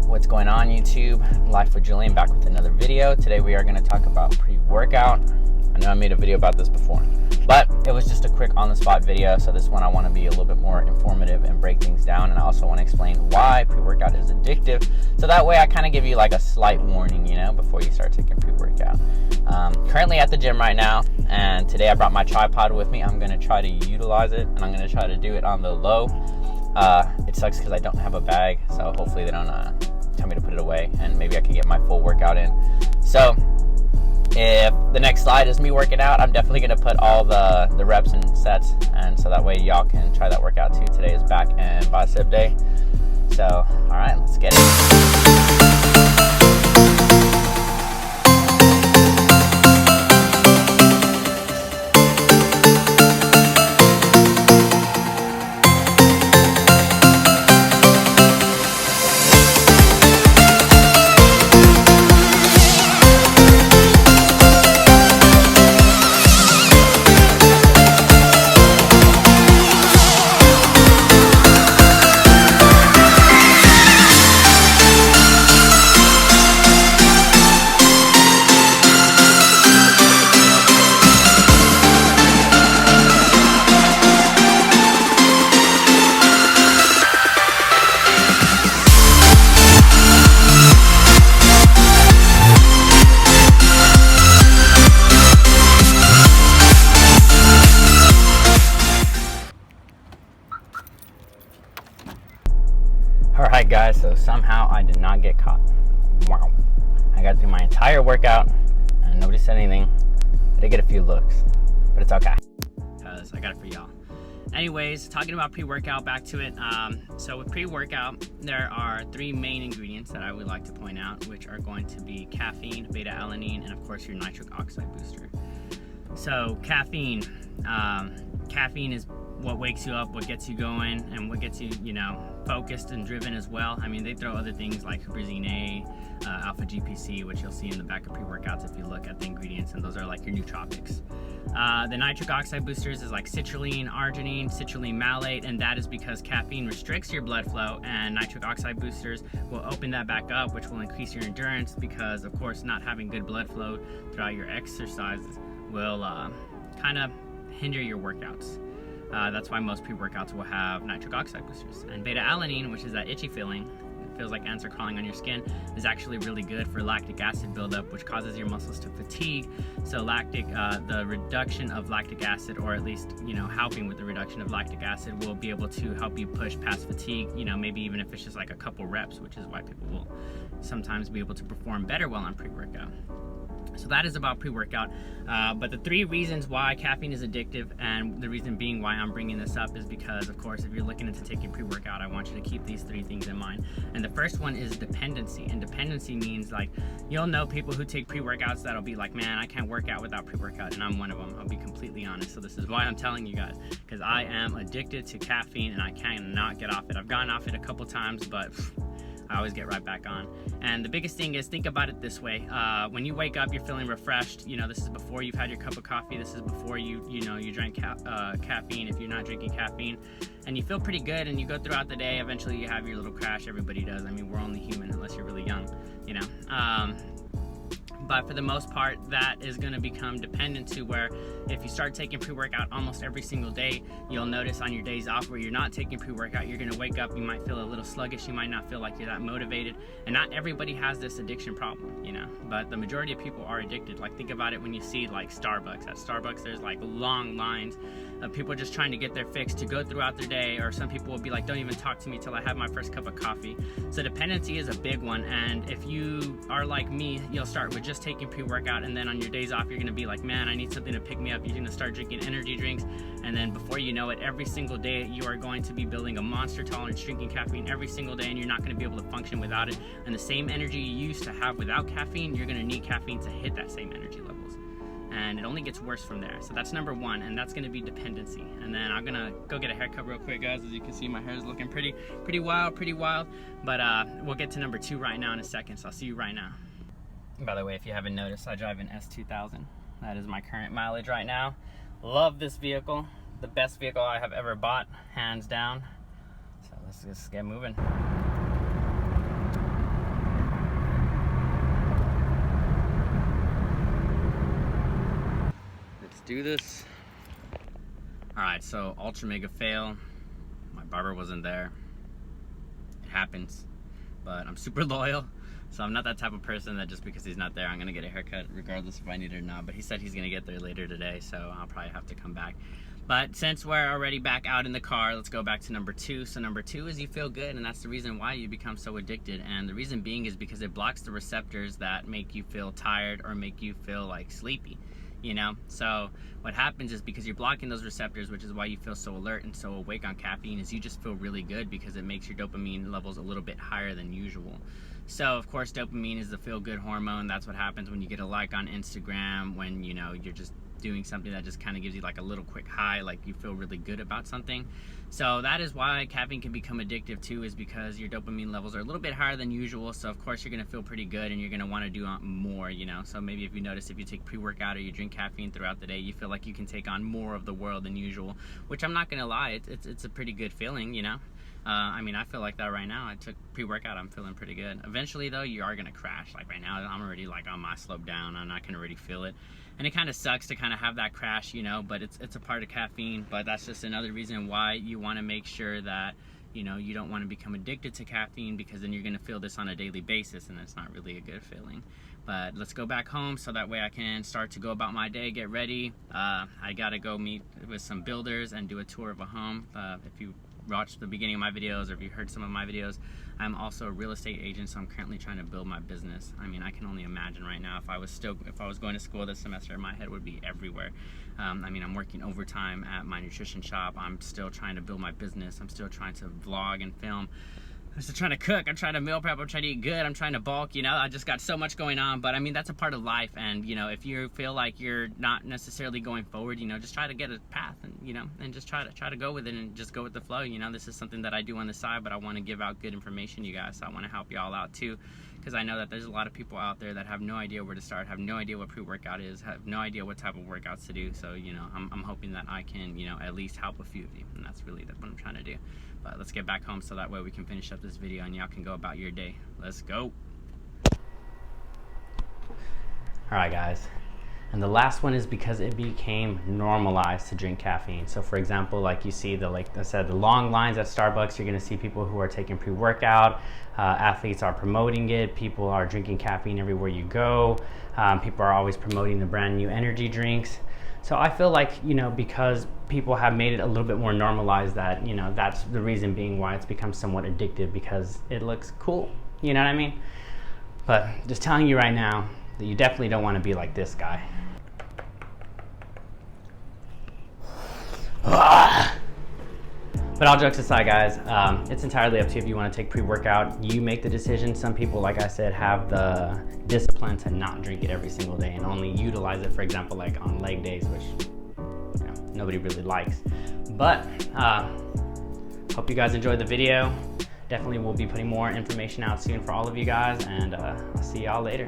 What's going on, YouTube? Life with Julian back with another video. Today we are going to talk about pre-workout. I know I made a video about this before, but it was just a quick on-the-spot video. So this one I want to be a little bit more informative and break things down, and I also want to explain why pre-workout is addictive. So that way I kind of give you like a slight warning, before you start taking pre-workout. Currently at the gym right now, and today I brought my tripod with me. I'm going to try to utilize it, and I'm going to try to do it on the low. It sucks because I don't have a bag, so hopefully they don't tell me to put it away, and maybe I can get my full workout in. So if the next slide is me working out, I'm definitely going to put all the reps and sets, and so that way y'all can try that workout too. Today is back and bicep day. So, all right, let's get it. Alright guys, so somehow I did not get caught. Wow. I got through my entire workout and nobody said anything. I did get a few looks, but it's okay, because I got it for y'all. Anyways, talking about pre-workout, back to it. So with pre-workout, there are three main ingredients that I would like to point out, which are going to be caffeine, beta-alanine, and of course your nitric oxide booster. So caffeine is what wakes you up, what gets you going, and what gets you, focused and driven as well. I mean, they throw other things like huperzine A, alpha GPC, which you'll see in the back of pre-workouts if you look at the ingredients, and those are like your nootropics. The nitric oxide boosters is like citrulline, arginine, citrulline malate, and that is because caffeine restricts your blood flow, and nitric oxide boosters will open that back up, which will increase your endurance, because of course not having good blood flow throughout your exercises will kind of hinder your workouts. That's why most pre-workouts will have nitric oxide boosters. And beta-alanine, which is that itchy feeling, it feels like ants are crawling on your skin, is actually really good for lactic acid buildup, which causes your muscles to fatigue. So the reduction of lactic acid, or at least, helping with the reduction of lactic acid, will be able to help you push past fatigue, maybe even if it's just like a couple reps, which is why people will sometimes be able to perform better while on pre-workout. So that is about pre-workout, but the three reasons why caffeine is addictive, and the reason being why I'm bringing this up, is because, of course, if you're looking into taking pre-workout, I want you to keep these three things in mind. And the first one is dependency, and dependency means, like, you'll know people who take pre-workouts that'll be like, man, I can't work out without pre-workout, and I'm one of them. I'll be completely honest. So this is why I'm telling you guys, because I am addicted to caffeine and I cannot get off it. I've gotten off it a couple times, but I always get right back on. And the biggest thing is, think about it this way. When you wake up, you're feeling refreshed. This is before you've had your cup of coffee. This is before you drank caffeine, if you're not drinking caffeine. And you feel pretty good, and you go throughout the day. Eventually you have your little crash. Everybody does. I mean, we're only human unless you're really young, But for the most part, that is going to become dependent to where if you start taking pre-workout almost every single day, you'll notice on your days off where you're not taking pre-workout, you're going to wake up, you might feel a little sluggish, you might not feel like you're that motivated. And not everybody has this addiction problem, but the majority of people are addicted. Like, think about it when you see like Starbucks. At Starbucks, there's like long lines of people just trying to get their fix to go throughout their day, or some people will be like, don't even talk to me till I have my first cup of coffee. So dependency is a big one, and if you are like me, you'll start with just taking pre-workout, and then on your days off, you're gonna be like, man, I need something to pick me up. You're gonna start drinking energy drinks, and then before you know it, every single day you are going to be building a monster tolerance, drinking caffeine every single day, and you're not gonna be able to function without it. And the same energy you used to have without caffeine, you're gonna need caffeine to hit that same energy levels. And it only gets worse from there. So that's number one, and that's gonna be dependency. And then I'm gonna go get a haircut real quick, guys. As you can see, my hair is looking pretty wild. But we'll get to number two right now in a second, so I'll see you right now. By the way, if you haven't noticed, I drive an S2000. That is my current mileage right now. Love this vehicle. The best vehicle I have ever bought, hands down. So let's just get moving. do this. All right, so ultra mega fail. My barber wasn't there. It happens, but I'm super loyal. So I'm not that type of person that just because he's not there, I'm gonna get a haircut regardless if I need it or not. But he said he's gonna get there later today, so I'll probably have to come back. But since we're already back out in the car, let's go back to number 2. So number 2 is you feel good, and that's the reason why you become so addicted. And the reason being is because it blocks the receptors that make you feel tired or make you feel like sleepy, you know? So what happens is because you're blocking those receptors, which is why you feel so alert and so awake on caffeine, is you just feel really good because it makes your dopamine levels a little bit higher than usual. So of course dopamine is the feel-good hormone. That's what happens when you get a like on Instagram, when you know you're just doing something that just kind of gives you like a little quick high, like you feel really good about something. So that is why caffeine can become addictive too, is because your dopamine levels are a little bit higher than usual. So of course you're going to feel pretty good and you're going to want to do more, you know. So maybe if you notice, if you take pre-workout or you drink caffeine throughout the day, you feel like you can take on more of the world than usual, which I'm not going to lie, it's a pretty good feeling, you know. I mean, I feel like that right now. I took pre-workout, I'm feeling pretty good. Eventually though, you are gonna crash. Like right now, I'm already like on my slope down. I'm not gonna really feel it. And it kind of sucks to kind of have that crash, you know, but it's a part of caffeine. But that's just another reason why you wanna make sure that, you know, you don't wanna become addicted to caffeine, because then you're gonna feel this on a daily basis, and it's not really a good feeling. But let's go back home so that way I can start to go about my day, get ready. I gotta go meet with some builders and do a tour of a home. If you watched the beginning of my videos, or if you heard some of my videos, I'm also a real estate agent, so I'm currently trying to build my business. I mean, I can only imagine right now if I was going to school this semester, my head would be everywhere. I mean, I'm working overtime at my nutrition shop. I'm still trying to build my business. I'm still trying to vlog and film. I'm still trying to cook. I'm trying to meal prep. I'm trying to eat good. I'm trying to bulk, you know. I just got so much going on. But I mean, that's a part of life. And you know, if you feel like you're not necessarily going forward, you know, just try to get a path, and you know, and just try to go with it and just go with the flow. You know, this is something that I do on the side, but I want to give out good information to you guys. So I want to help you all out too, because I know that there's a lot of people out there that have no idea where to start, have no idea what pre-workout is, have no idea what type of workouts to do. So you know, I'm hoping that I can, you know, at least help a few of you, and that's really what I'm trying to do. But let's get back home so that way we can finish up this video and y'all can go about your day. Let's go. All right, guys. And the last one is because it became normalized to drink caffeine. So for example, like you see like I said, the long lines at Starbucks, you're gonna see people who are taking pre-workout, athletes are promoting it, people are drinking caffeine everywhere you go, people are always promoting the brand new energy drinks. So I feel like, you know, because people have made it a little bit more normalized, that, you know, that's the reason being why it's become somewhat addictive, because it looks cool, you know what I mean? But just telling you right now that you definitely don't want to be like this guy. But all jokes aside, guys, it's entirely up to you if you want to take pre-workout. You make the decision. Some people, like I said, have the discipline to not drink it every single day and only utilize it, for example, like on leg days, which, you know, nobody really likes. But hope you guys enjoyed the video. Definitely will be putting more information out soon for all of you guys, and I'll see y'all later.